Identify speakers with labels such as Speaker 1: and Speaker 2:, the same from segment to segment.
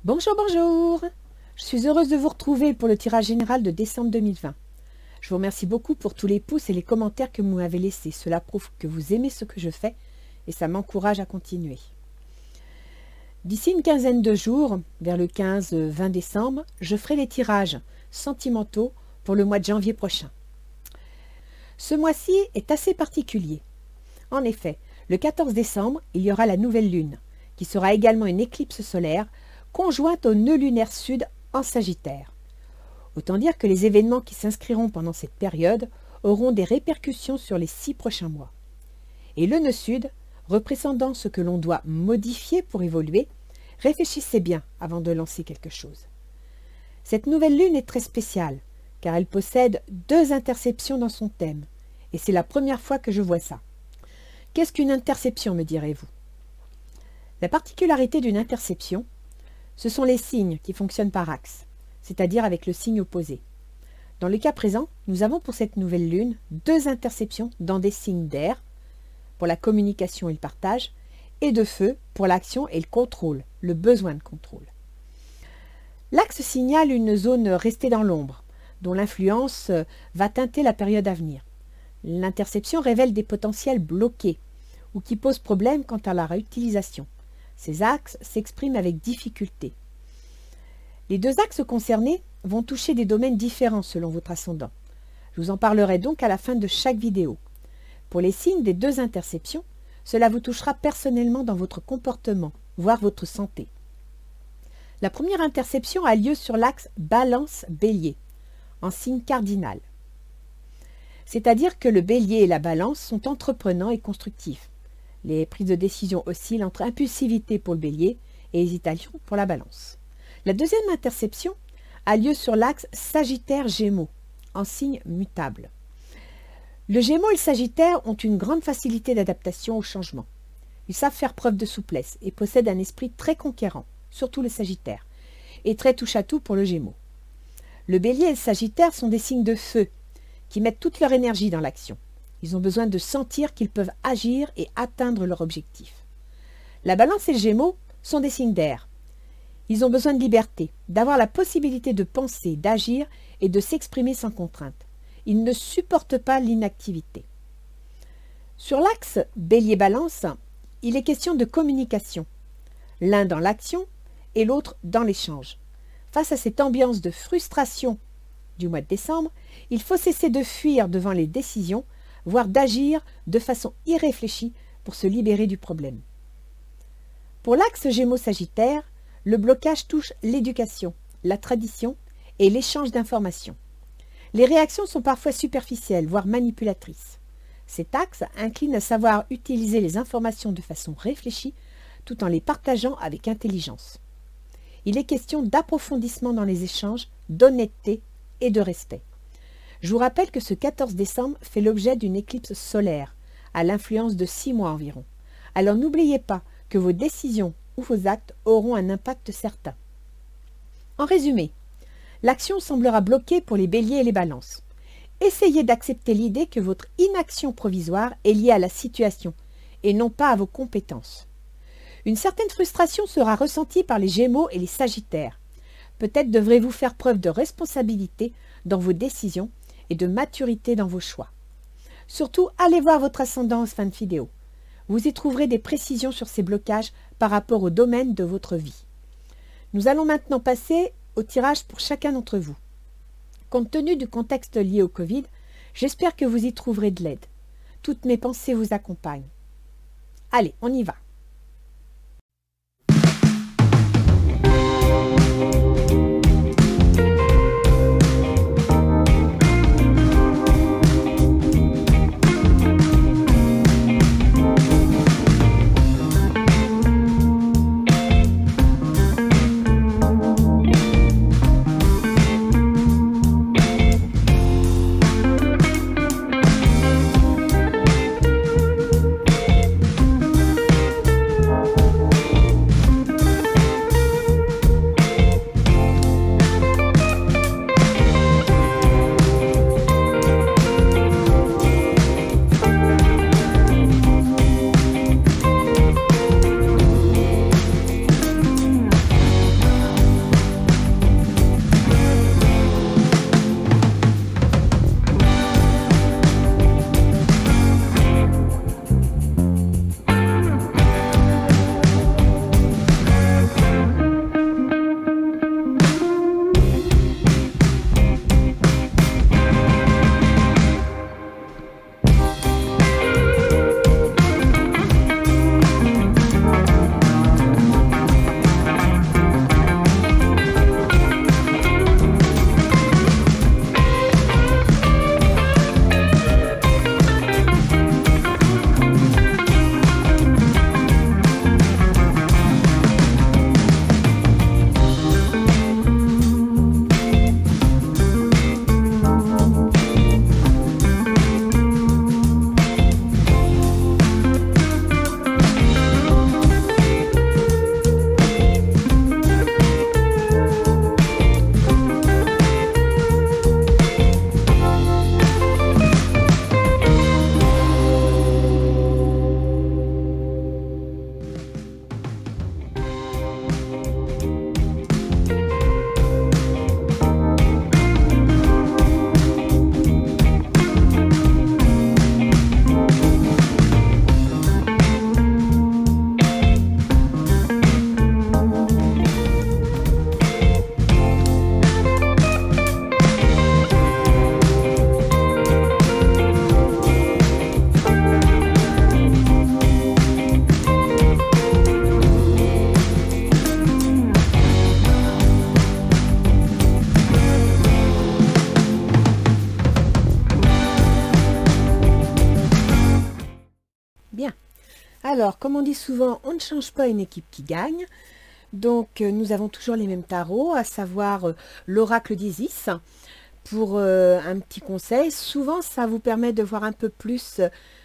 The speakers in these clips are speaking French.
Speaker 1: Bonjour, bonjour. Je suis heureuse de vous retrouver pour le tirage général de décembre 2020. Je vous remercie beaucoup pour tous les pouces et les commentaires que vous m'avez laissés. Cela prouve que vous aimez ce que je fais et ça m'encourage à continuer. D'ici une quinzaine de jours, vers le 15-20 décembre, je ferai les tirages sentimentaux pour le mois de janvier prochain. Ce mois-ci est assez particulier. En effet, le 14 décembre, il y aura la nouvelle lune, qui sera également une éclipse solaire conjointe au nœud lunaire sud en Sagittaire. Autant dire que les événements qui s'inscriront pendant cette période auront des répercussions sur les 6 prochains mois. Et le nœud sud, représentant ce que l'on doit modifier pour évoluer, réfléchissez bien avant de lancer quelque chose. Cette nouvelle lune est très spéciale, car elle possède 2 interceptions dans son thème, et c'est la première fois que je vois ça. Qu'est-ce qu'une interception, me direz-vous? La particularité d'une interception, ce sont les signes qui fonctionnent par axe, c'est-à-dire avec le signe opposé. Dans le cas présent, nous avons pour cette nouvelle lune 2 interceptions dans des signes d'air, pour la communication et le partage, et de feu pour l'action et le contrôle, le besoin de contrôle. L'axe signale une zone restée dans l'ombre, dont l'influence va teinter la période à venir. L'interception révèle des potentiels bloqués, ou qui posent problème quant à la réutilisation. Ces axes s'expriment avec difficulté. Les 2 axes concernés vont toucher des domaines différents selon votre ascendant. Je vous en parlerai donc à la fin de chaque vidéo. Pour les signes des 2 interceptions, cela vous touchera personnellement dans votre comportement, voire votre santé. La première interception a lieu sur l'axe Balance-Bélier, en signe cardinal. C'est-à-dire que le Bélier et la Balance sont entreprenants et constructifs. Les prises de décision oscillent entre impulsivité pour le Bélier et hésitation pour la Balance. La deuxième interception a lieu sur l'axe Sagittaire-Gémeaux, en signe mutable. Le Gémeaux et le Sagittaire ont une grande facilité d'adaptation au changement. Ils savent faire preuve de souplesse et possèdent un esprit très conquérant, surtout le Sagittaire, et très touche-à-tout pour le Gémeaux. Le Bélier et le Sagittaire sont des signes de feu, qui mettent toute leur énergie dans l'action. Ils ont besoin de sentir qu'ils peuvent agir et atteindre leur objectif. La Balance et le Gémeaux sont des signes d'air. Ils ont besoin de liberté, d'avoir la possibilité de penser, d'agir et de s'exprimer sans contrainte. Ils ne supportent pas l'inactivité. Sur l'axe Bélier-Balance, il est question de communication, l'un dans l'action et l'autre dans l'échange. Face à cette ambiance de frustration du mois de décembre, il faut cesser de fuir devant les décisions, voire d'agir de façon irréfléchie pour se libérer du problème. Pour l'axe Gémeaux-Sagittaire, le blocage touche l'éducation, la tradition et l'échange d'informations. Les réactions sont parfois superficielles, voire manipulatrices. Cet axe incline à savoir utiliser les informations de façon réfléchie, tout en les partageant avec intelligence. Il est question d'approfondissement dans les échanges, d'honnêteté et de respect. Je vous rappelle que ce 14 décembre fait l'objet d'une éclipse solaire, à l'influence de 6 mois environ. Alors n'oubliez pas que vos décisions ou vos actes auront un impact certain. En résumé, l'action semblera bloquée pour les béliers et les balances. Essayez d'accepter l'idée que votre inaction provisoire est liée à la situation et non pas à vos compétences. Une certaine frustration sera ressentie par les Gémeaux et les Sagittaires. Peut-être devrez-vous faire preuve de responsabilité dans vos décisions et de maturité dans vos choix. Surtout, allez voir votre ascendant en fin de vidéo. Vous y trouverez des précisions sur ces blocages par rapport au domaine de votre vie. Nous allons maintenant passer au tirage pour chacun d'entre vous. Compte tenu du contexte lié au Covid, j'espère que vous y trouverez de l'aide. Toutes mes pensées vous accompagnent. Allez, on y va. Alors, comme on dit souvent, on ne change pas une équipe qui gagne. Donc, nous avons toujours les mêmes tarots, à savoir l'oracle d'Isis. Pour un petit conseil, souvent ça vous permet de voir un peu plus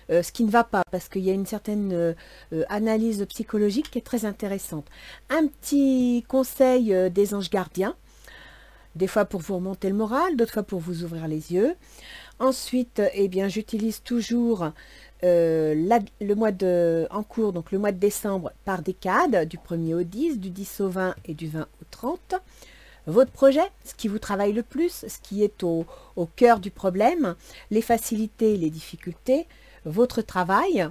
Speaker 1: ce qui ne va pas, parce qu'il y a une certaine analyse psychologique qui est très intéressante. Un petit conseil des anges gardiens, des fois pour vous remonter le moral, d'autres fois pour vous ouvrir les yeux. Ensuite, eh bien, j'utilise toujours le mois en cours, donc le mois de décembre, par décade, du 1er au 10, du 10 au 20 et du 20 au 30. Votre projet, ce qui vous travaille le plus, ce qui est au cœur du problème, les facilités, les difficultés, votre travail,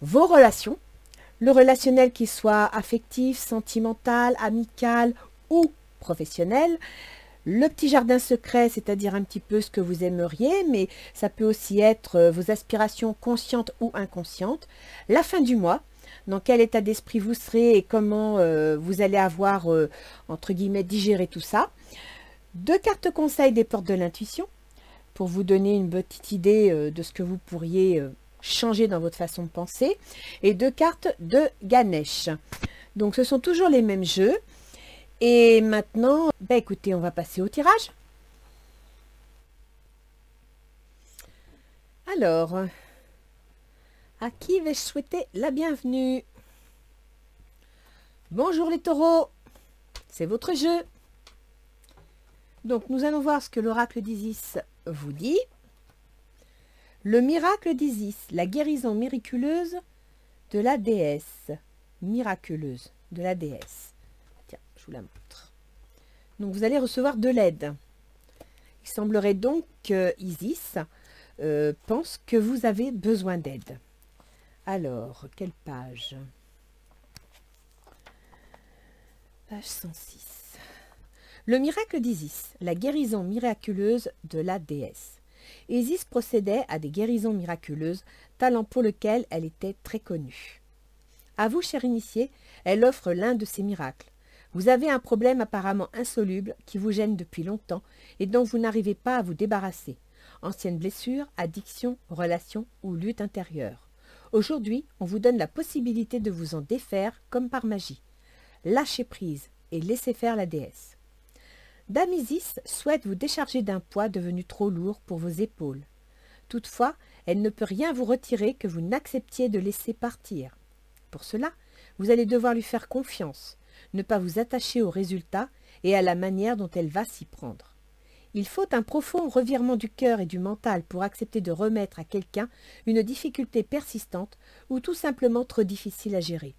Speaker 1: vos relations, le relationnel qui soit affectif, sentimental, amical ou professionnel, le petit jardin secret, c'est-à-dire un petit peu ce que vous aimeriez, mais ça peut aussi être vos aspirations conscientes ou inconscientes, la fin du mois, dans quel état d'esprit vous serez et comment vous allez avoir, entre guillemets, digéré tout ça. 2 cartes conseils des portes de l'intuition, pour vous donner une petite idée de ce que vous pourriez changer dans votre façon de penser. Et 2 cartes de Ganesh. Donc ce sont toujours les mêmes jeux. Et maintenant, ben écoutez, on va passer au tirage. Alors, à qui vais-je souhaiter la bienvenue? Bonjour les taureaux, c'est votre jeu. Donc nous allons voir ce que l'oracle d'Isis vous dit. Le miracle d'Isis, la guérison miraculeuse de la déesse. Miraculeuse de la déesse. Tiens, je vous la montre. Donc vous allez recevoir de l'aide. Il semblerait donc que Isis pense que vous avez besoin d'aide. Alors, quelle page? Page 106. Le miracle d'Isis, la guérison miraculeuse de la déesse. Isis procédait à des guérisons miraculeuses, talent pour lequel elle était très connue. À vous, cher initié, elle offre l'un de ces miracles. Vous avez un problème apparemment insoluble qui vous gêne depuis longtemps et dont vous n'arrivez pas à vous débarrasser. Ancienne blessure, addiction, relation ou lutte intérieure. Aujourd'hui, on vous donne la possibilité de vous en défaire comme par magie. Lâchez prise et laissez faire la déesse. Dame Isis souhaite vous décharger d'un poids devenu trop lourd pour vos épaules. Toutefois, elle ne peut rien vous retirer que vous n'acceptiez de laisser partir. Pour cela, vous allez devoir lui faire confiance, ne pas vous attacher au résultat et à la manière dont elle va s'y prendre. Il faut un profond revirement du cœur et du mental pour accepter de remettre à quelqu'un une difficulté persistante ou tout simplement trop difficile à gérer.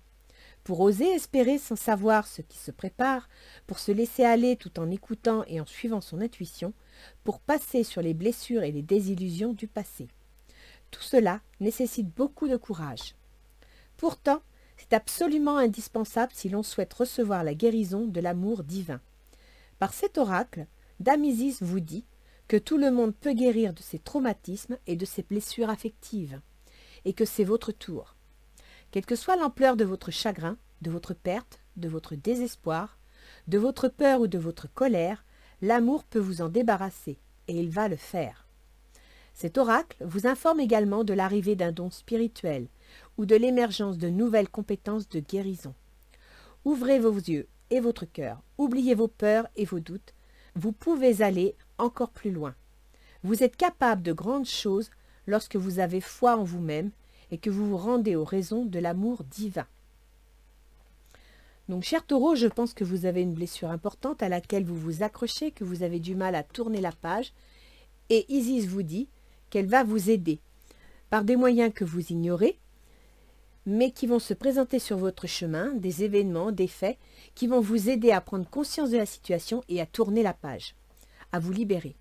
Speaker 1: Pour oser espérer sans savoir ce qui se prépare, pour se laisser aller tout en écoutant et en suivant son intuition, pour passer sur les blessures et les désillusions du passé. Tout cela nécessite beaucoup de courage. Pourtant, c'est absolument indispensable si l'on souhaite recevoir la guérison de l'amour divin. Par cet oracle, Dame Isis vous dit que tout le monde peut guérir de ses traumatismes et de ses blessures affectives, et que c'est votre tour. Quelle que soit l'ampleur de votre chagrin, de votre perte, de votre désespoir, de votre peur ou de votre colère, l'amour peut vous en débarrasser, et il va le faire. Cet oracle vous informe également de l'arrivée d'un don spirituel ou de l'émergence de nouvelles compétences de guérison. Ouvrez vos yeux et votre cœur, oubliez vos peurs et vos doutes, vous pouvez aller encore plus loin. Vous êtes capable de grandes choses lorsque vous avez foi en vous-même et que vous vous rendez aux raisons de l'amour divin. Donc, cher taureau, je pense que vous avez une blessure importante à laquelle vous vous accrochez, que vous avez du mal à tourner la page. Et Isis vous dit qu'elle va vous aider par des moyens que vous ignorez, mais qui vont se présenter sur votre chemin, des événements, des faits, qui vont vous aider à prendre conscience de la situation et à tourner la page, à vous libérer.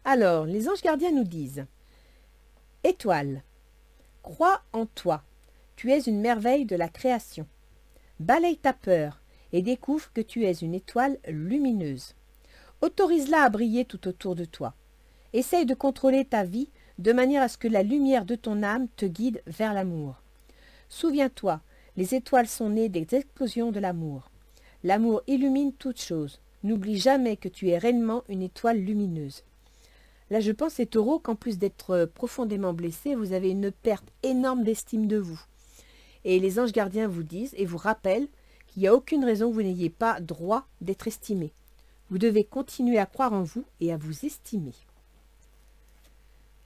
Speaker 1: Alors, les anges gardiens nous disent « Étoile, crois en toi, tu es une merveille de la création. Balaye ta peur et découvre que tu es une étoile lumineuse. Autorise-la à briller tout autour de toi. Essaye de contrôler ta vie de manière à ce que la lumière de ton âme te guide vers l'amour. Souviens-toi, les étoiles sont nées des explosions de l'amour. L'amour illumine toute chose. N'oublie jamais que tu es réellement une étoile lumineuse. » Là, je pense, les taureaux, qu'en plus d'être profondément blessés, vous avez une perte énorme d'estime de vous. Et les anges gardiens vous disent et vous rappellent qu'il n'y a aucune raison que vous n'ayez pas droit d'être estimé. Vous devez continuer à croire en vous et à vous estimer.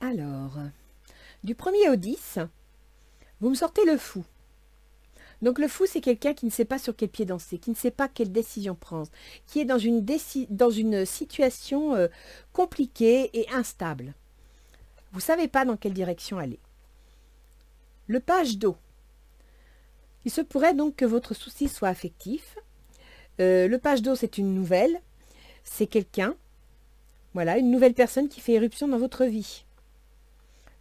Speaker 1: Alors, du 1er au 10, vous me sortez le fou. Donc le fou, c'est quelqu'un qui ne sait pas sur quel pied danser, qui ne sait pas quelle décision prendre, qui est dans une situation compliquée et instable. Vous ne savez pas dans quelle direction aller. Le page d'eau. Il se pourrait donc que votre souci soit affectif. Le page d'eau, c'est une nouvelle. C'est quelqu'un, voilà, une nouvelle personne qui fait éruption dans votre vie.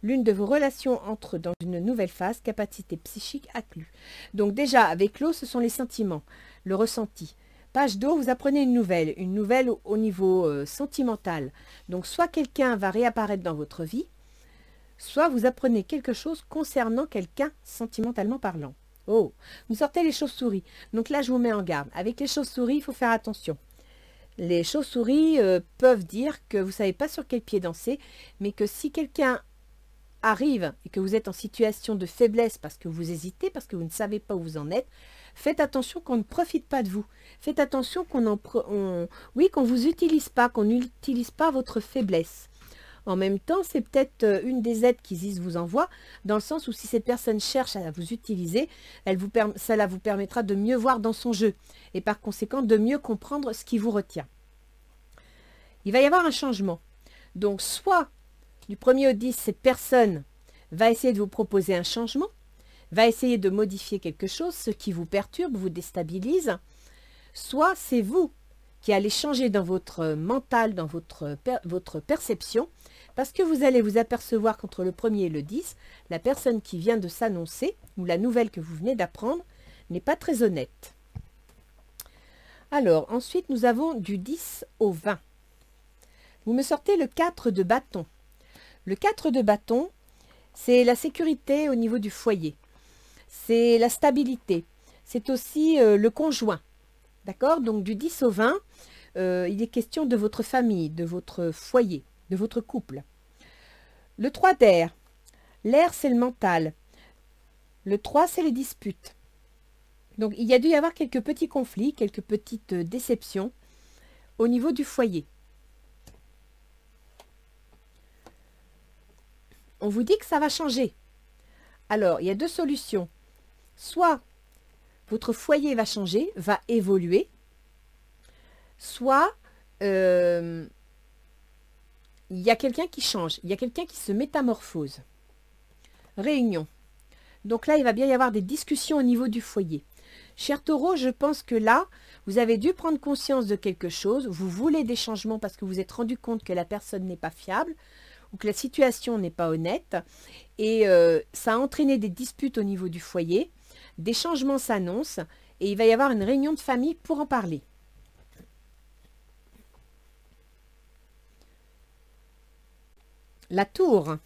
Speaker 1: L'une de vos relations entre dans une nouvelle phase, capacité psychique accrue. Donc déjà, avec l'eau, ce sont les sentiments, le ressenti. Page d'eau, vous apprenez une nouvelle au niveau sentimental. Donc soit quelqu'un va réapparaître dans votre vie, soit vous apprenez quelque chose concernant quelqu'un sentimentalement parlant. Oh, vous sortez les chauves-souris. Donc là, je vous mets en garde. Avec les chauves-souris, il faut faire attention. Les chauves-souris peuvent dire que vous ne savez pas sur quel pied danser, mais que si quelqu'un arrive et que vous êtes en situation de faiblesse parce que vous hésitez, parce que vous ne savez pas où vous en êtes, faites attention qu'on ne profite pas de vous. Faites attention qu'on ne vous utilise pas, qu'on n'utilise pas votre faiblesse. En même temps, c'est peut-être une des aides qu'Isis vous envoie, dans le sens où si cette personne cherche à vous utiliser, cela vous permettra de mieux voir dans son jeu et par conséquent de mieux comprendre ce qui vous retient. Il va y avoir un changement. Donc soit du 1er au 10, cette personne va essayer de vous proposer un changement, va essayer de modifier quelque chose, ce qui vous perturbe, vous déstabilise, soit c'est vous qui allez changer dans votre mental, dans votre perception, parce que vous allez vous apercevoir qu'entre le 1er et le 10, la personne qui vient de s'annoncer, ou la nouvelle que vous venez d'apprendre, n'est pas très honnête. Alors, ensuite, nous avons du 10 au 20. Vous me sortez le 4 de bâton. Le 4 de bâton, c'est la sécurité au niveau du foyer. C'est la stabilité. C'est aussi le conjoint. D'accord? Donc, du 10 au 20, il est question de votre famille, de votre foyer, de votre couple. Le 3 d'air. L'air, c'est le mental. Le 3, c'est les disputes. Donc, il y a dû y avoir quelques petits conflits, quelques petites déceptions au niveau du foyer. On vous dit que ça va changer. Alors, il y a deux solutions. Soit votre foyer va changer, va évoluer, soit il y a quelqu'un qui change, il y a quelqu'un qui se métamorphose. Réunion. Donc là, il va bien y avoir des discussions au niveau du foyer. Cher Taureau, je pense que là, vous avez dû prendre conscience de quelque chose. Vous voulez des changements parce que vous vous êtes rendu compte que la personne n'est pas fiable ou que la situation n'est pas honnête. Et ça a entraîné des disputes au niveau du foyer. Des changements s'annoncent et il va y avoir une réunion de famille pour en parler. La tour. Vous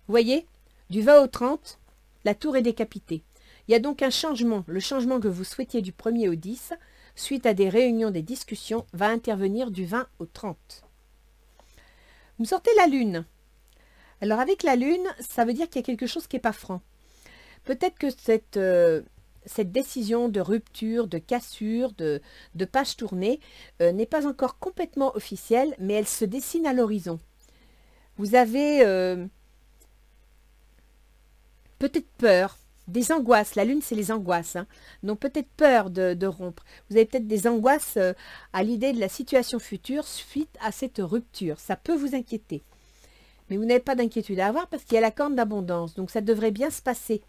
Speaker 1: voyez, du 20 au 30, la tour est décapitée. Il y a donc un changement. Le changement que vous souhaitiez du 1er au 10, suite à des réunions, des discussions, va intervenir du 20 au 30. Vous me sortez la lune. Alors avec la lune, ça veut dire qu'il y a quelque chose qui n'est pas franc. Peut-être que cette décision de rupture, de cassure, de page tournée n'est pas encore complètement officielle, mais elle se dessine à l'horizon. Vous avez peut-être peur, des angoisses. La lune, c'est les angoisses. Hein. Donc peut-être peur de rompre. Vous avez peut-être des angoisses à l'idée de la situation future suite à cette rupture. Ça peut vous inquiéter. Mais vous n'avez pas d'inquiétude à avoir parce qu'il y a la corne d'abondance. Donc ça devrait bien se passer.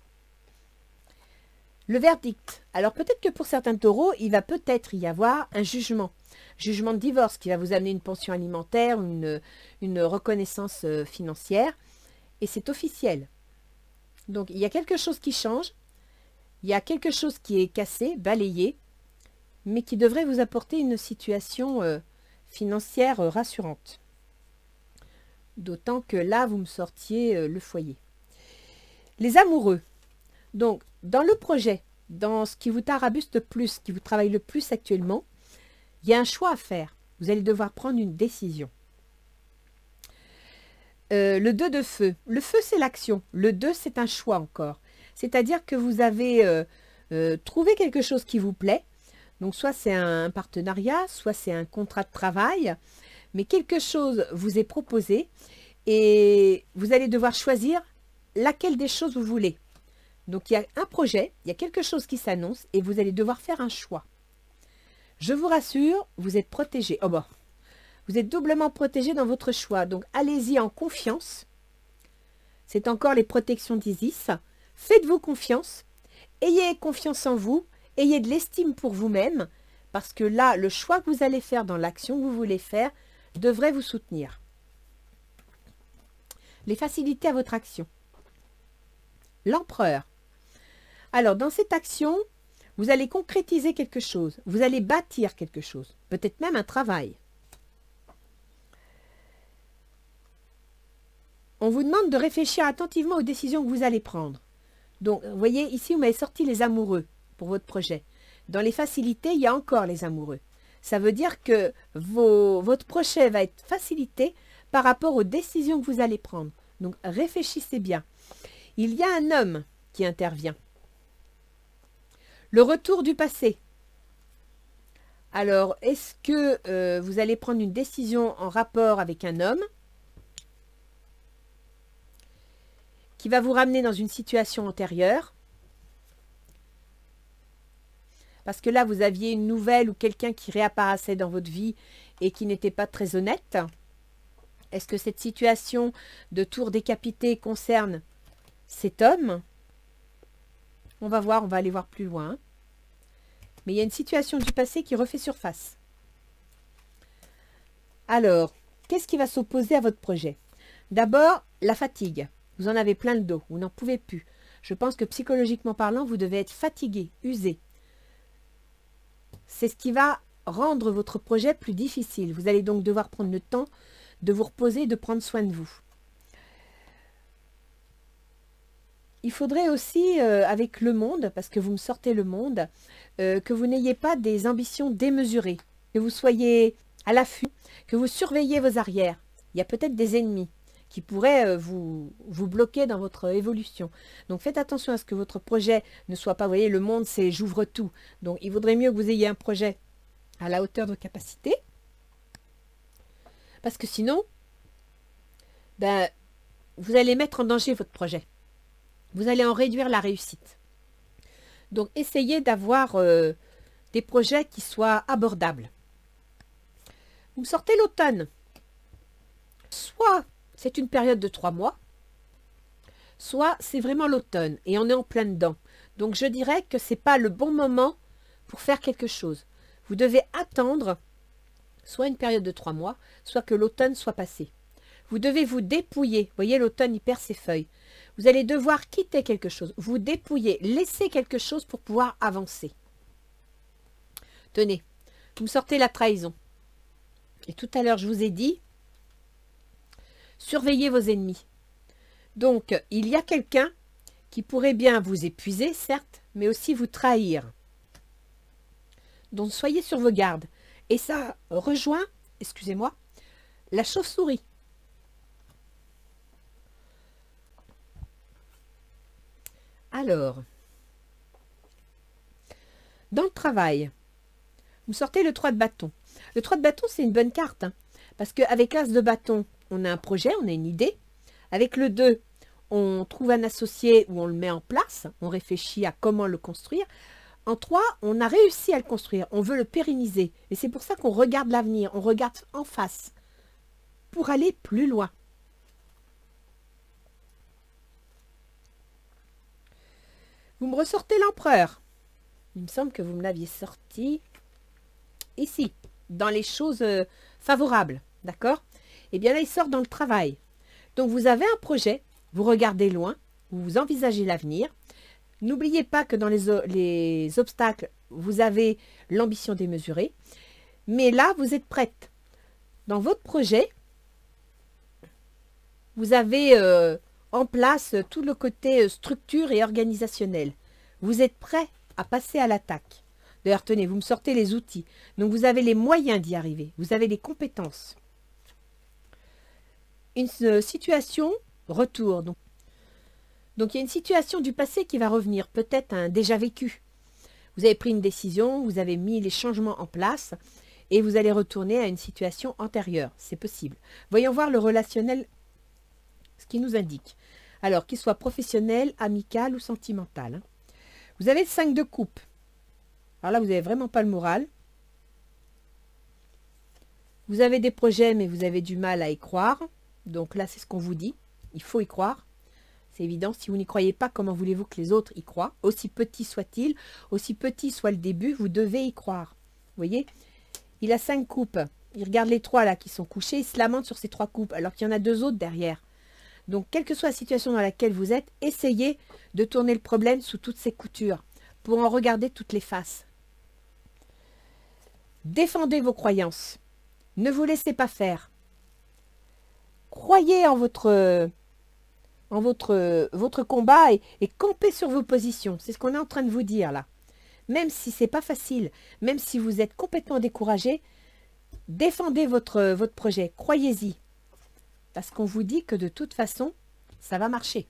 Speaker 1: Le verdict. Alors peut-être que pour certains taureaux, il va peut-être y avoir un jugement. Jugement de divorce qui va vous amener une pension alimentaire, une reconnaissance financière. Et c'est officiel. Donc il y a quelque chose qui change. Il y a quelque chose qui est cassé, balayé. Mais qui devrait vous apporter une situation financière rassurante. D'autant que là, vous me sortiez le foyer. Les amoureux. Donc, dans le projet, dans ce qui vous tarabuste le plus, qui vous travaille le plus actuellement, il y a un choix à faire. Vous allez devoir prendre une décision. Le 2 de feu. Le feu, c'est l'action. Le 2, c'est un choix encore. C'est-à-dire que vous avez trouvé quelque chose qui vous plaît. Donc soit c'est un partenariat, soit c'est un contrat de travail, mais quelque chose vous est proposé et vous allez devoir choisir laquelle des choses vous voulez. Donc il y a un projet, il y a quelque chose qui s'annonce et vous allez devoir faire un choix. Je vous rassure, vous êtes protégé. Oh bon, vous êtes doublement protégé dans votre choix. Donc allez-y en confiance. C'est encore les protections d'Isis. Faites-vous confiance. Ayez confiance en vous. Ayez de l'estime pour vous-même. Parce que là, le choix que vous allez faire dans l'action que vous voulez faire devrait vous soutenir. Les facilités à votre action. L'empereur. Alors, dans cette action, vous allez concrétiser quelque chose. Vous allez bâtir quelque chose. Peut-être même un travail. On vous demande de réfléchir attentivement aux décisions que vous allez prendre. Donc, vous voyez, ici, vous m'avez sorti les amoureux pour votre projet. Dans les facilités, il y a encore les amoureux. Ça veut dire que votre projet va être facilité par rapport aux décisions que vous allez prendre. Donc, réfléchissez bien. Il y a un homme qui intervient. Le retour du passé. Alors, est-ce que vous allez prendre une décision en rapport avec un homme qui va vous ramener dans une situation antérieure? Parce que là, vous aviez une nouvelle ou quelqu'un qui réapparaissait dans votre vie et qui n'était pas très honnête. Est-ce que cette situation de tour décapité concerne cet homme? On va voir, on va aller voir plus loin. Mais il y a une situation du passé qui refait surface. Alors, qu'est-ce qui va s'opposer à votre projet? D'abord, la fatigue. Vous en avez plein le dos, vous n'en pouvez plus. Je pense que psychologiquement parlant, vous devez être fatigué, usé. C'est ce qui va rendre votre projet plus difficile. Vous allez donc devoir prendre le temps de vous reposer et de prendre soin de vous. Il faudrait aussi, avec le monde, parce que vous me sortez le monde, que vous n'ayez pas des ambitions démesurées, que vous soyez à l'affût, que vous surveillez vos arrières. Il y a peut-être des ennemis qui pourraient vous bloquer dans votre évolution. Donc faites attention à ce que votre projet ne soit pas, vous voyez, le monde c'est j'ouvre tout. Donc il vaudrait mieux que vous ayez un projet à la hauteur de vos capacités. Parce que sinon, ben, vous allez mettre en danger votre projet. Vous allez en réduire la réussite. Donc essayez d'avoir des projets qui soient abordables. Vous me sortez l'automne. Soit c'est une période de 3 mois, soit c'est vraiment l'automne et on est en plein dedans. Donc je dirais que ce n'est pas le bon moment pour faire quelque chose. Vous devez attendre soit une période de 3 mois, soit que l'automne soit passé. Vous devez vous dépouiller. Vous voyez, l'automne, il perd ses feuilles. Vous allez devoir quitter quelque chose, vous dépouiller, laisser quelque chose pour pouvoir avancer. Tenez, vous me sortez la trahison. Et tout à l'heure, je vous ai dit, surveillez vos ennemis. Donc, il y a quelqu'un qui pourrait bien vous épuiser, certes, mais aussi vous trahir. Donc, soyez sur vos gardes. Et ça rejoint, excusez-moi, la chauve-souris. Alors, dans le travail, vous sortez le 3 de bâton. Le 3 de bâton, c'est une bonne carte, hein, parce qu'avec l'as de bâton, on a un projet, on a une idée. Avec le 2, on trouve un associé où on le met en place, on réfléchit à comment le construire. En 3, on a réussi à le construire, on veut le pérenniser. Et c'est pour ça qu'on regarde l'avenir, on regarde en face pour aller plus loin. Vous me ressortez l'empereur. Il me semble que vous me l'aviez sorti ici, dans les choses favorables, d'accord? Eh bien là, il sort dans le travail. Donc vous avez un projet, vous regardez loin, vous envisagez l'avenir. N'oubliez pas que dans les obstacles, vous avez l'ambition démesurée. Mais là, vous êtes prête. Dans votre projet, vous avez en place tout le côté structure et organisationnel. Vous êtes prêt à passer à l'attaque. D'ailleurs, tenez, vous me sortez les outils. Donc, vous avez les moyens d'y arriver. Vous avez les compétences. Une situation, retour. Donc, Donc il y a une situation du passé qui va revenir, peut-être un déjà vécu. Vous avez pris une décision, vous avez mis les changements en place et vous allez retourner à une situation antérieure. C'est possible. Voyons voir le relationnel, ce qui nous indique. Alors, qu'il soit professionnel, amical ou sentimental. Hein. Vous avez le 5 de coupe. Alors là, vous n'avez vraiment pas le moral. Vous avez des projets, mais vous avez du mal à y croire. Donc là, c'est ce qu'on vous dit. Il faut y croire. C'est évident, si vous n'y croyez pas, comment voulez-vous que les autres y croient? Aussi petit soit-il, aussi petit soit le début, vous devez y croire. Vous voyez? Il a 5 coupes. Il regarde les 3 là qui sont couchés. Il se lamente sur ces 3 coupes, alors qu'il y en a 2 autres derrière. Donc, quelle que soit la situation dans laquelle vous êtes, essayez de tourner le problème sous toutes ses coutures, pour en regarder toutes les faces. Défendez vos croyances. Ne vous laissez pas faire. Croyez en votre combat et campez sur vos positions. C'est ce qu'on est en train de vous dire là. Même si ce n'est pas facile, même si vous êtes complètement découragé, défendez votre projet. Croyez-y. Parce qu'on vous dit que de toute façon, ça va marcher.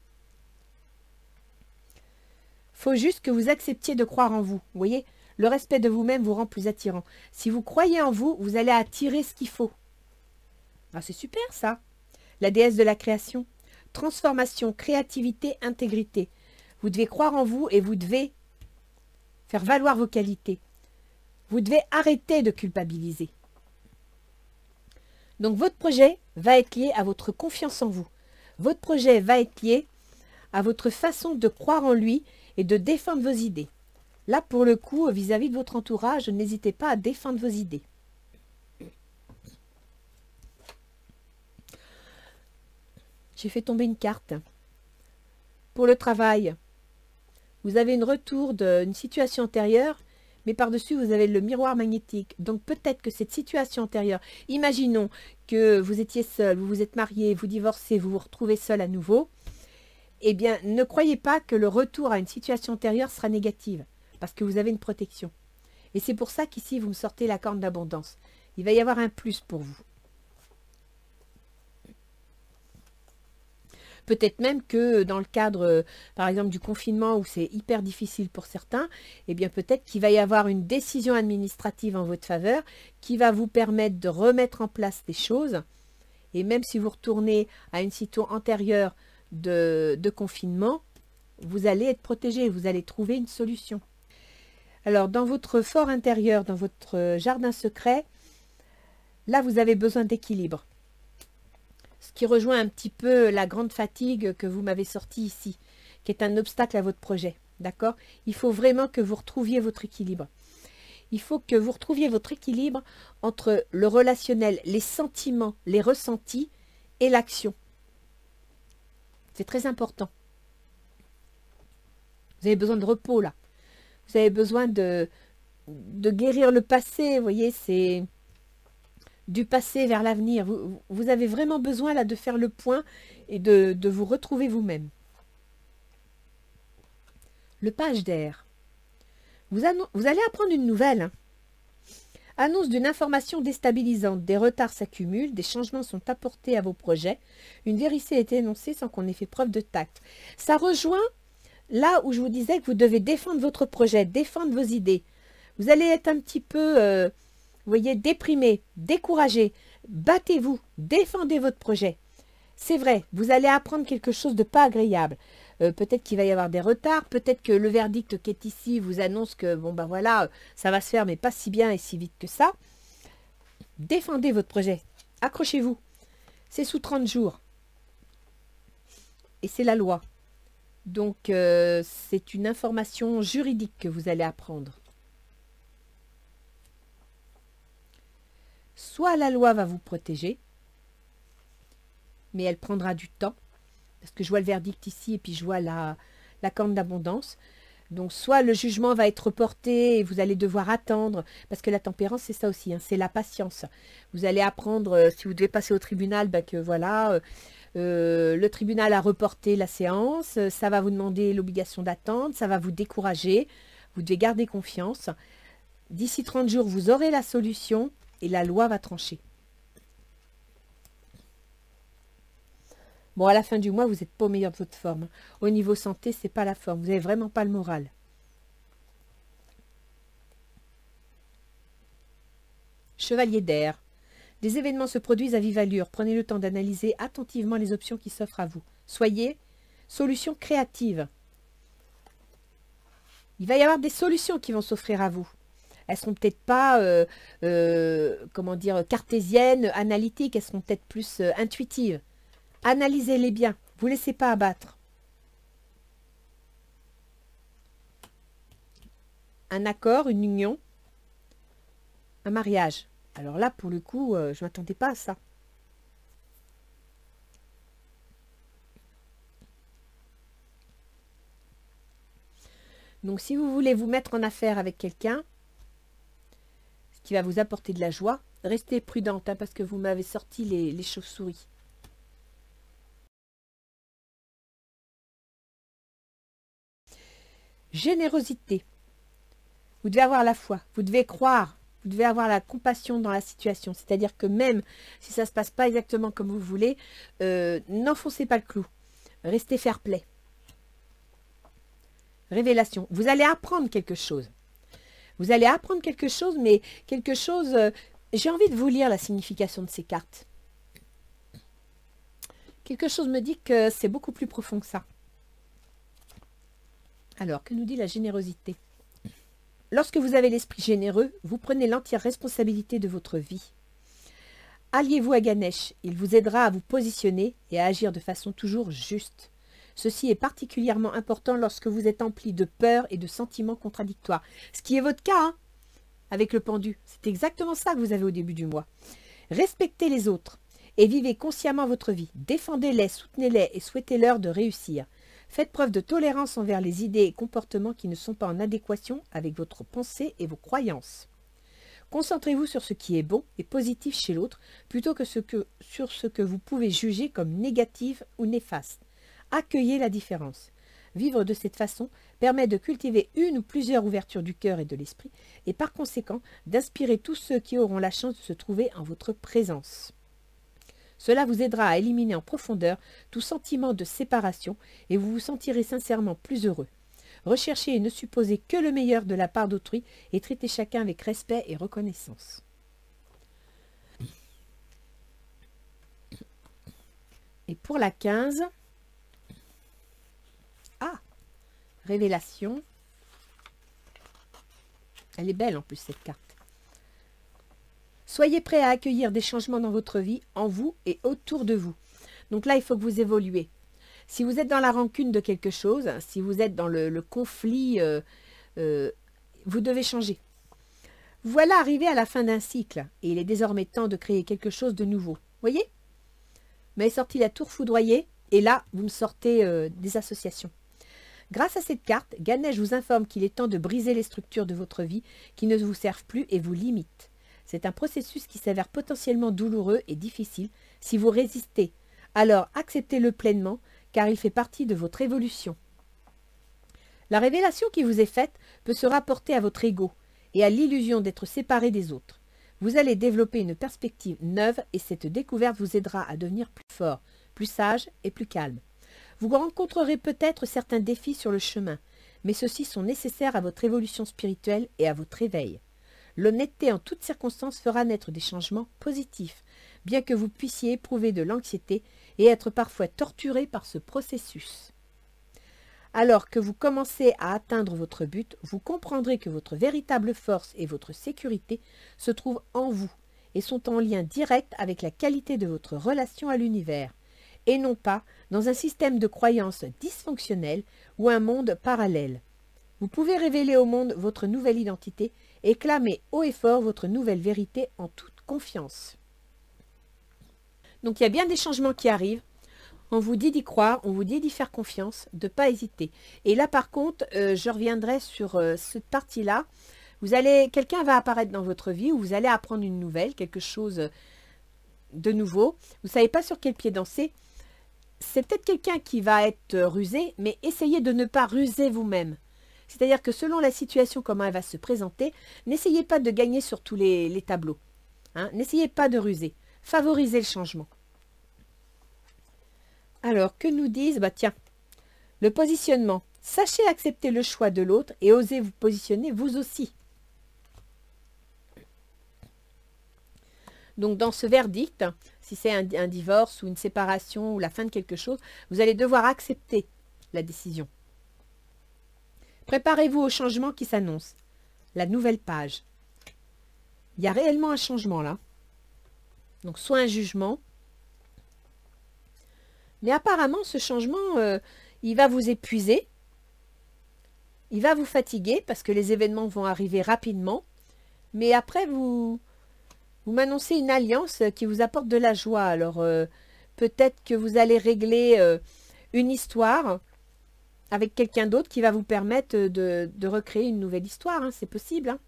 Speaker 1: Il faut juste que vous acceptiez de croire en vous. Vous voyez, le respect de vous-même vous rend plus attirant. Si vous croyez en vous, vous allez attirer ce qu'il faut. Ah, c'est super ça. La déesse de la création. Transformation, créativité, intégrité. Vous devez croire en vous et vous devez faire valoir vos qualités. Vous devez arrêter de culpabiliser. Donc votre projet va être lié à votre confiance en vous. Votre projet va être lié à votre façon de croire en lui et de défendre vos idées. Là, pour le coup, vis-à-vis de votre entourage, n'hésitez pas à défendre vos idées. J'ai fait tomber une carte. Pour le travail, vous avez un retour d'une situation antérieure, mais par-dessus, vous avez le miroir magnétique. Donc, peut-être que cette situation antérieure, imaginons que vous étiez seul, vous vous êtes marié, vous divorcez, vous vous retrouvez seul à nouveau. Eh bien, ne croyez pas que le retour à une situation antérieure sera négative, parce que vous avez une protection. Et c'est pour ça qu'ici, vous me sortez la corne d'abondance. Il va y avoir un plus pour vous. Peut-être même que dans le cadre, par exemple, du confinement où c'est hyper difficile pour certains, eh bien peut-être qu'il va y avoir une décision administrative en votre faveur qui va vous permettre de remettre en place des choses. Et même si vous retournez à une situation antérieure de confinement, vous allez être protégé, vous allez trouver une solution. Alors, dans votre fort intérieur, dans votre jardin secret, là, vous avez besoin d'équilibre. Ce qui rejoint un petit peu la grande fatigue que vous m'avez sortie ici, qui est un obstacle à votre projet. D'accord? Il faut vraiment que vous retrouviez votre équilibre. Il faut que vous retrouviez votre équilibre entre le relationnel, les sentiments, les ressentis et l'action. C'est très important. Vous avez besoin de repos là. Vous avez besoin de guérir le passé. Vous voyez, c'est du passé vers l'avenir. Vous avez vraiment besoin là de faire le point et de vous retrouver vous-même. Le page d'air. Vous allez apprendre une nouvelle. Hein. Annonce d'une information déstabilisante. Des retards s'accumulent, des changements sont apportés à vos projets. Une vérité est énoncée sans qu'on ait fait preuve de tact. Ça rejoint là où je vous disais que vous devez défendre votre projet, défendre vos idées. Vous allez être un petit peu, vous voyez, déprimé, découragé. Battez-vous, défendez votre projet. C'est vrai, vous allez apprendre quelque chose de pas agréable. Peut-être qu'il va y avoir des retards, peut-être que le verdict qui est ici vous annonce que, bon ben voilà, ça va se faire, mais pas si bien et si vite que ça. Défendez votre projet, accrochez-vous. C'est sous 30 jours. Et c'est la loi. Donc, c'est une information juridique que vous allez apprendre. Soit la loi va vous protéger, mais elle prendra du temps. Parce que je vois le verdict ici et puis je vois la corne d'abondance. Donc, soit le jugement va être reporté et vous allez devoir attendre. Parce que la tempérance, c'est ça aussi, hein, c'est la patience. Vous allez apprendre, si vous devez passer au tribunal, ben, que voilà, le tribunal a reporté la séance. Ça va vous demander l'obligation d'attendre. Ça va vous décourager. Vous devez garder confiance. D'ici 30 jours, vous aurez la solution et la loi va trancher. Bon, à la fin du mois, vous n'êtes pas au meilleur de votre forme. Au niveau santé, c'est pas la forme. Vous n'avez vraiment pas le moral. Chevalier d'air. Des événements se produisent à vive allure. Prenez le temps d'analyser attentivement les options qui s'offrent à vous. Soyez solution créative. Il va y avoir des solutions qui vont s'offrir à vous. Elles ne seront peut-être pas, comment dire, cartésiennes, analytiques. Elles seront peut-être plus intuitives. Analysez-les bien. Vous ne laissez pas abattre. Un accord, une union, un mariage. Alors là, pour le coup, je ne m'attendais pas à ça. Donc, si vous voulez vous mettre en affaire avec quelqu'un, ce qui va vous apporter de la joie, restez prudente, hein, parce que vous m'avez sorti les chauves-souris. Générosité. Vous devez avoir la foi, vous devez croire, vous devez avoir la compassion dans la situation. C'est-à-dire que même si ça ne se passe pas exactement comme vous voulez, n'enfoncez pas le clou. Restez fair-play. Révélation. Vous allez apprendre quelque chose. Vous allez apprendre quelque chose, mais quelque chose... j'ai envie de vous lire la signification de ces cartes. Quelque chose me dit que c'est beaucoup plus profond que ça. Alors, que nous dit la générosité? Lorsque vous avez l'esprit généreux, vous prenez l'entière responsabilité de votre vie. Alliez-vous à Ganesh, il vous aidera à vous positionner et à agir de façon toujours juste. Ceci est particulièrement important lorsque vous êtes empli de peur et de sentiments contradictoires. Ce qui est votre cas, hein, avec le pendu. C'est exactement ça que vous avez au début du mois. Respectez les autres et vivez consciemment votre vie. Défendez-les, soutenez-les et souhaitez-leur de réussir. Faites preuve de tolérance envers les idées et comportements qui ne sont pas en adéquation avec votre pensée et vos croyances. Concentrez-vous sur ce qui est bon et positif chez l'autre plutôt que sur ce que vous pouvez juger comme négatif ou néfaste. Accueillez la différence. Vivre de cette façon permet de cultiver une ou plusieurs ouvertures du cœur et de l'esprit et par conséquent d'inspirer tous ceux qui auront la chance de se trouver en votre présence. Cela vous aidera à éliminer en profondeur tout sentiment de séparation et vous vous sentirez sincèrement plus heureux. Recherchez et ne supposez que le meilleur de la part d'autrui et traitez chacun avec respect et reconnaissance. Et pour la 15, révélation. Elle est belle en plus cette carte. Soyez prêts à accueillir des changements dans votre vie, en vous et autour de vous. Donc là, il faut que vous évoluez. Si vous êtes dans la rancune de quelque chose, si vous êtes dans le conflit, vous devez changer. Voilà arrivé à la fin d'un cycle et il est désormais temps de créer quelque chose de nouveau. Voyez? Vous m'avez sorti la tour foudroyée et là, vous me sortez des associations. Grâce à cette carte, Ganesh vous informe qu'il est temps de briser les structures de votre vie qui ne vous servent plus et vous limitent. C'est un processus qui s'avère potentiellement douloureux et difficile si vous résistez. Alors acceptez-le pleinement car il fait partie de votre évolution. La révélation qui vous est faite peut se rapporter à votre ego et à l'illusion d'être séparé des autres. Vous allez développer une perspective neuve et cette découverte vous aidera à devenir plus fort, plus sage et plus calme. Vous rencontrerez peut-être certains défis sur le chemin, mais ceux-ci sont nécessaires à votre évolution spirituelle et à votre éveil. L'honnêteté en toutes circonstances fera naître des changements positifs, bien que vous puissiez éprouver de l'anxiété et être parfois torturé par ce processus. Alors que vous commencez à atteindre votre but, vous comprendrez que votre véritable force et votre sécurité se trouvent en vous et sont en lien direct avec la qualité de votre relation à l'univers, et non pas dans un système de croyances dysfonctionnel ou un monde parallèle. Vous pouvez révéler au monde votre nouvelle identité et clamer haut et fort votre nouvelle vérité en toute confiance. Donc il y a bien des changements qui arrivent. On vous dit d'y croire, on vous dit d'y faire confiance, de ne pas hésiter. Et là par contre, je reviendrai sur cette partie-là. Quelqu'un va apparaître dans votre vie ou vous allez apprendre une nouvelle, quelque chose de nouveau. Vous ne savez pas sur quel pied danser. C'est peut-être quelqu'un qui va être rusé, mais essayez de ne pas ruser vous-même. C'est-à-dire que selon la situation, comment elle va se présenter, n'essayez pas de gagner sur tous les tableaux. Hein. N'essayez pas de ruser. Favorisez le changement. Alors, que nous disent? Bah tiens, le positionnement. Sachez accepter le choix de l'autre et osez vous positionner vous aussi. Donc, dans ce verdict, si c'est un divorce ou une séparation ou la fin de quelque chose, vous allez devoir accepter la décision. Préparez-vous au changement qui s'annonce. La nouvelle page. Il y a réellement un changement là. Donc, soit un jugement. Mais apparemment, ce changement, il va vous épuiser. Il va vous fatiguer parce que les événements vont arriver rapidement. Mais après, vous m'annoncez une alliance qui vous apporte de la joie. Alors, peut-être que vous allez régler une histoire avec quelqu'un d'autre qui va vous permettre de recréer une nouvelle histoire. Hein, c'est possible. Hein.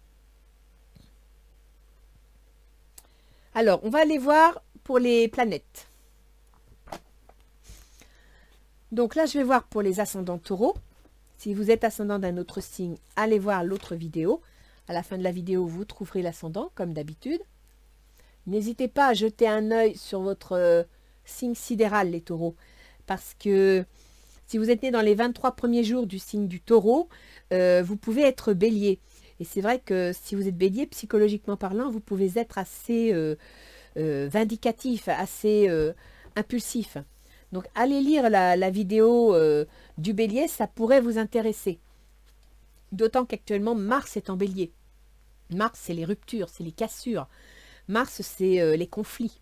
Speaker 1: Alors, on va aller voir pour les planètes. Donc là, je vais voir pour les ascendants taureaux. Si vous êtes ascendant d'un autre signe, allez voir l'autre vidéo. À la fin de la vidéo, vous trouverez l'ascendant, comme d'habitude. N'hésitez pas à jeter un œil sur votre signe sidéral, les taureaux. Parce que si vous êtes né dans les 23 premiers jours du signe du taureau, vous pouvez être bélier. Et c'est vrai que si vous êtes bélier, psychologiquement parlant, vous pouvez être assez vindicatif, assez impulsif. Donc, allez lire la vidéo du bélier, ça pourrait vous intéresser. D'autant qu'actuellement, Mars est en bélier. Mars, c'est les ruptures, c'est les cassures. Mars, c'est les conflits.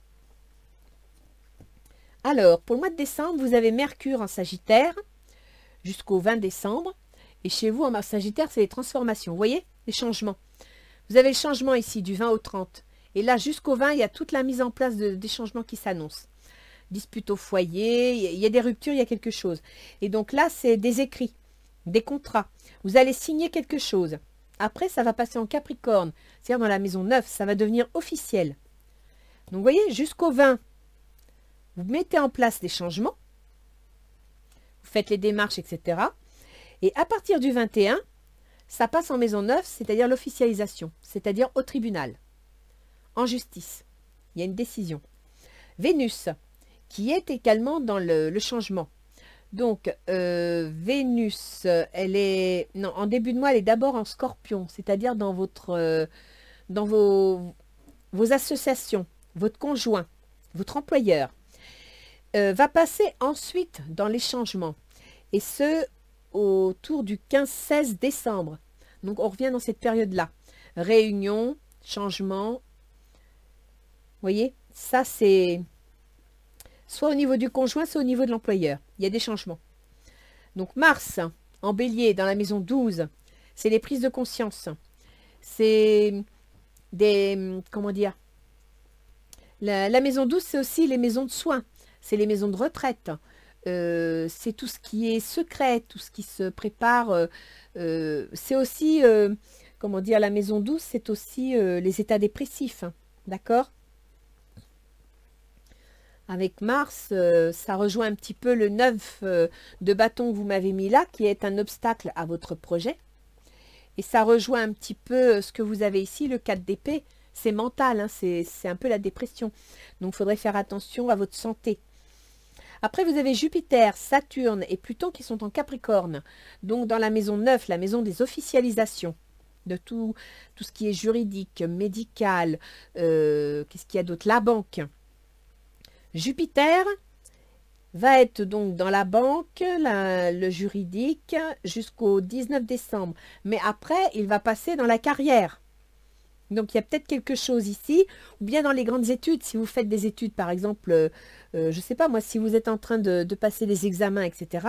Speaker 1: Alors, pour le mois de décembre, vous avez Mercure en Sagittaire jusqu'au 20 décembre. Et chez vous, en Sagittaire, c'est les transformations. Vous voyez, les changements. Vous avez le changement ici du 20 au 30. Et là, jusqu'au 20, il y a toute la mise en place des changements qui s'annoncent. Dispute au foyer, il y a des ruptures, il y a quelque chose. Et donc là, c'est des écrits, des contrats. Vous allez signer quelque chose. Après, ça va passer en Capricorne, c'est-à-dire dans la maison 9, ça va devenir officiel. Donc, vous voyez, jusqu'au 20, vous mettez en place des changements, vous faites les démarches, etc. Et à partir du 21, ça passe en maison 9, c'est-à-dire l'officialisation, c'est-à-dire au tribunal, en justice. Il y a une décision. Vénus, qui est également dans le changement. Donc, Vénus, elle est... Non, en début de mois, elle est d'abord en Scorpion, c'est-à-dire dans dans vos associations, votre conjoint, votre employeur. Va passer ensuite dans les changements. Et ce, autour du 15-16 décembre. Donc, on revient dans cette période-là. Réunion, changement. Vous voyez, ça, c'est... soit au niveau du conjoint, soit au niveau de l'employeur. Il y a des changements. Donc Mars, en bélier, dans la maison 12, c'est les prises de conscience. C'est des... comment dire? La maison 12, c'est aussi les maisons de soins. C'est les maisons de retraite. C'est tout ce qui est secret, tout ce qui se prépare. C'est aussi, comment dire, la maison 12, c'est aussi les états dépressifs. D'accord? Avec Mars, ça rejoint un petit peu le 9 de bâton que vous m'avez mis là, qui est un obstacle à votre projet. Et ça rejoint un petit peu ce que vous avez ici, le 4 d'épée. C'est mental, hein, c'est un peu la dépression. Donc, il faudrait faire attention à votre santé. Après, vous avez Jupiter, Saturne et Pluton qui sont en Capricorne. Donc, dans la maison 9, la maison des officialisations. De tout ce qui est juridique, médical, qu'est-ce qu'il y a d'autre? La banque. Jupiter va être donc dans la banque, le juridique, jusqu'au 19 décembre. Mais après, il va passer dans la carrière. Donc, il y a peut-être quelque chose ici, ou bien dans les grandes études, si vous faites des études, par exemple, je ne sais pas moi, si vous êtes en train de passer des examens, etc.,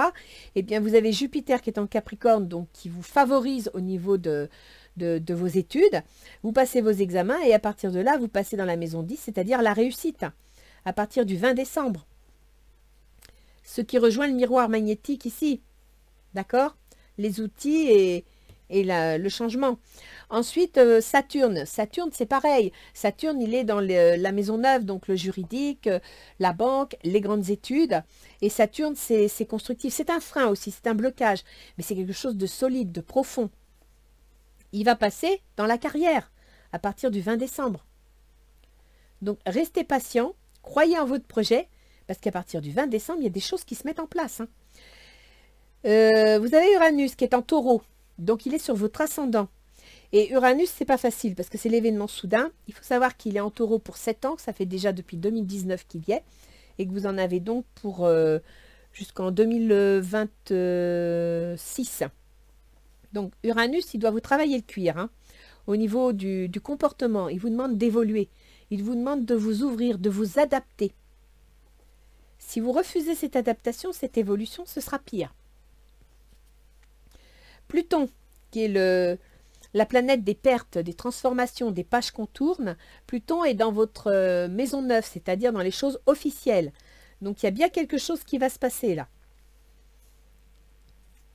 Speaker 1: eh bien, vous avez Jupiter qui est en Capricorne, donc qui vous favorise au niveau de vos études. Vous passez vos examens et à partir de là, vous passez dans la maison 10, c'est-à-dire la réussite, à partir du 20 décembre. Ce qui rejoint le miroir magnétique ici, d'accord? Les outils et le changement. Ensuite, Saturne. Saturne, c'est pareil. Saturne, il est dans la maison 9, donc le juridique, la banque, les grandes études. Et Saturne, c'est constructif. C'est un frein aussi, c'est un blocage. Mais c'est quelque chose de solide, de profond. Il va passer dans la carrière à partir du 20 décembre. Donc, restez patient, croyez en votre projet, Parce qu'à partir du 20 décembre, il y a des choses qui se mettent en place. Hein. Vous avez Uranus qui est en taureau, donc il est sur votre ascendant. Et Uranus, c'est pas facile parce que c'est l'événement soudain. Il faut savoir qu'il est en taureau pour 7 ans, ça fait déjà depuis 2019 qu'il y est, et que vous en avez donc pour jusqu'en 2026. Donc Uranus, il doit vous travailler le cuir. Hein. Au niveau du comportement, il vous demande d'évoluer. Il vous demande de vous ouvrir, de vous adapter. Si vous refusez cette adaptation, cette évolution, ce sera pire. Pluton, qui est la planète des pertes, des transformations, des pages qu'on tourne, Pluton est dans votre maison neuve, c'est-à-dire dans les choses officielles. Donc il y a bien quelque chose qui va se passer là.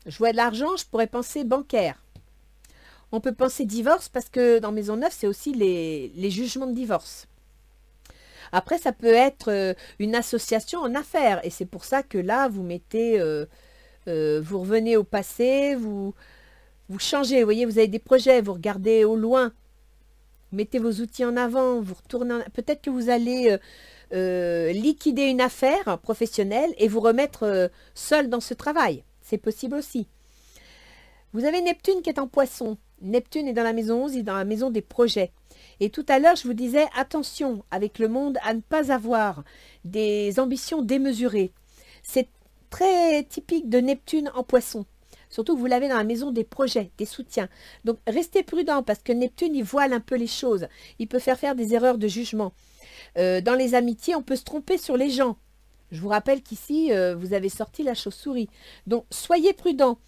Speaker 1: Je vois de l'argent, je pourrais penser bancaire. On peut penser divorce parce que dans maison neuve, c'est aussi les jugements de divorce. Après, ça peut être une association en affaires. Et c'est pour ça que là, vous mettez, vous revenez au passé, vous changez. Vous voyez, vous avez des projets, vous regardez au loin. Vous mettez vos outils en avant, vous retournez. Peut-être que vous allez liquider une affaire professionnelle et vous remettre seul dans ce travail. C'est possible aussi. Vous avez Neptune qui est en poisson. Neptune est dans la maison 11, il est dans la maison des projets. Et tout à l'heure, je vous disais, attention avec le monde à ne pas avoir des ambitions démesurées. C'est très typique de Neptune en poisson. Surtout que vous l'avez dans la maison des projets, des soutiens. Donc, restez prudent parce que Neptune, il voile un peu les choses. Il peut faire des erreurs de jugement. Dans les amitiés, on peut se tromper sur les gens. Je vous rappelle qu'ici, vous avez sorti la chauve-souris. Donc, soyez prudents.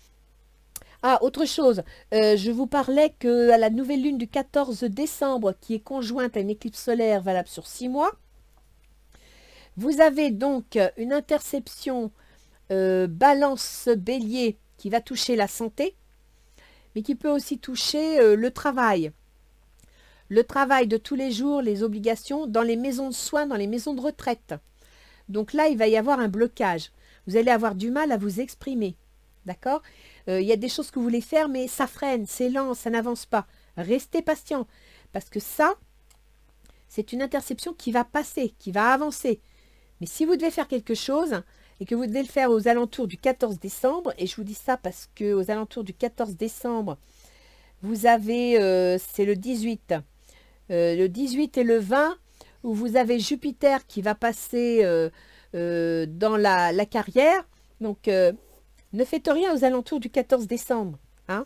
Speaker 1: Ah, autre chose, je vous parlais qu'à la nouvelle lune du 14 décembre, qui est conjointe à une éclipse solaire valable sur 6 mois, vous avez donc une interception balance-bélier qui va toucher la santé, mais qui peut aussi toucher le travail. Le travail de tous les jours, les obligations, dans les maisons de soins, dans les maisons de retraite. Donc là, il va y avoir un blocage. Vous allez avoir du mal à vous exprimer. D'accord ? Il y a des choses que vous voulez faire, mais ça freine, c'est lent, ça n'avance pas. Restez patient, parce que ça, c'est une interception qui va passer, qui va avancer. Mais si vous devez faire quelque chose, et que vous devez le faire aux alentours du 14 décembre, et je vous dis ça parce que aux alentours du 14 décembre, vous avez, c'est le 18 et le 20, où vous avez Jupiter qui va passer dans la carrière. Donc, ne faites rien aux alentours du 14 décembre. Hein.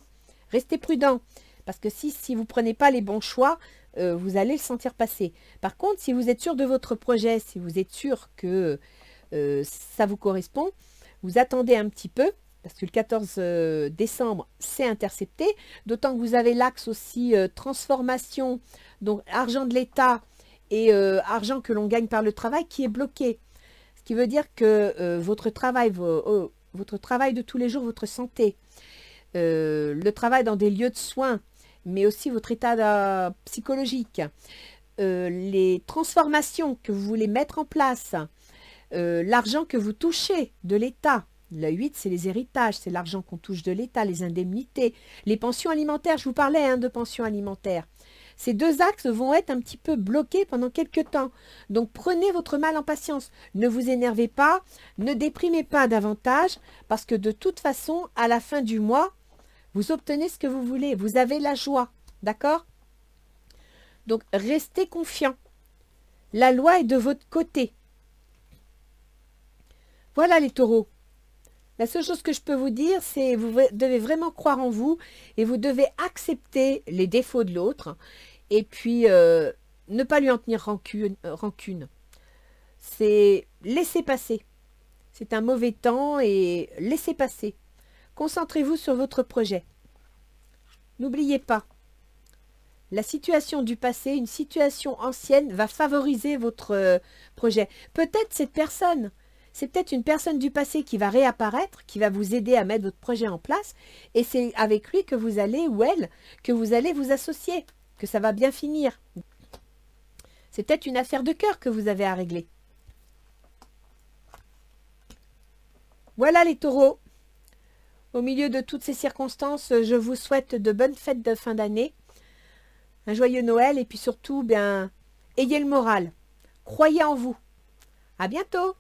Speaker 1: Restez prudent. Parce que si vous ne prenez pas les bons choix, vous allez le sentir passer. Par contre, si vous êtes sûr de votre projet, si vous êtes sûr que ça vous correspond, vous attendez un petit peu. Parce que le 14 décembre, c'est intercepté. D'autant que vous avez l'axe aussi transformation, donc argent de l'État et argent que l'on gagne par le travail qui est bloqué. Ce qui veut dire que votre travail de tous les jours, votre santé, le travail dans des lieux de soins, mais aussi votre état psychologique, les transformations que vous voulez mettre en place, l'argent que vous touchez de l'État. Le 8, c'est les héritages, c'est l'argent qu'on touche de l'État, les indemnités, les pensions alimentaires. Je vous parlais de pensions alimentaires. Ces deux axes vont être un petit peu bloqués pendant quelques temps. Donc, prenez votre mal en patience. Ne vous énervez pas, ne déprimez pas davantage, parce que de toute façon, à la fin du mois, vous obtenez ce que vous voulez. Vous avez la joie. D'accord? Donc, restez confiants. La loi est de votre côté. Voilà les taureaux. La seule chose que je peux vous dire, c'est que vous devez vraiment croire en vous et vous devez accepter les défauts de l'autre et puis ne pas lui en tenir rancune. C'est laisser passer. C'est un mauvais temps et laissez passer. Concentrez-vous sur votre projet. N'oubliez pas, la situation du passé, une situation ancienne va favoriser votre projet. Peut-être cette personne... C'est peut-être une personne du passé qui va réapparaître, qui va vous aider à mettre votre projet en place. Et c'est avec lui que vous allez, ou elle, que vous allez vous associer, que ça va bien finir. C'est peut-être une affaire de cœur que vous avez à régler. Voilà les taureaux. Au milieu de toutes ces circonstances, je vous souhaite de bonnes fêtes de fin d'année, un joyeux Noël et puis surtout, ayez le moral. Croyez en vous. À bientôt.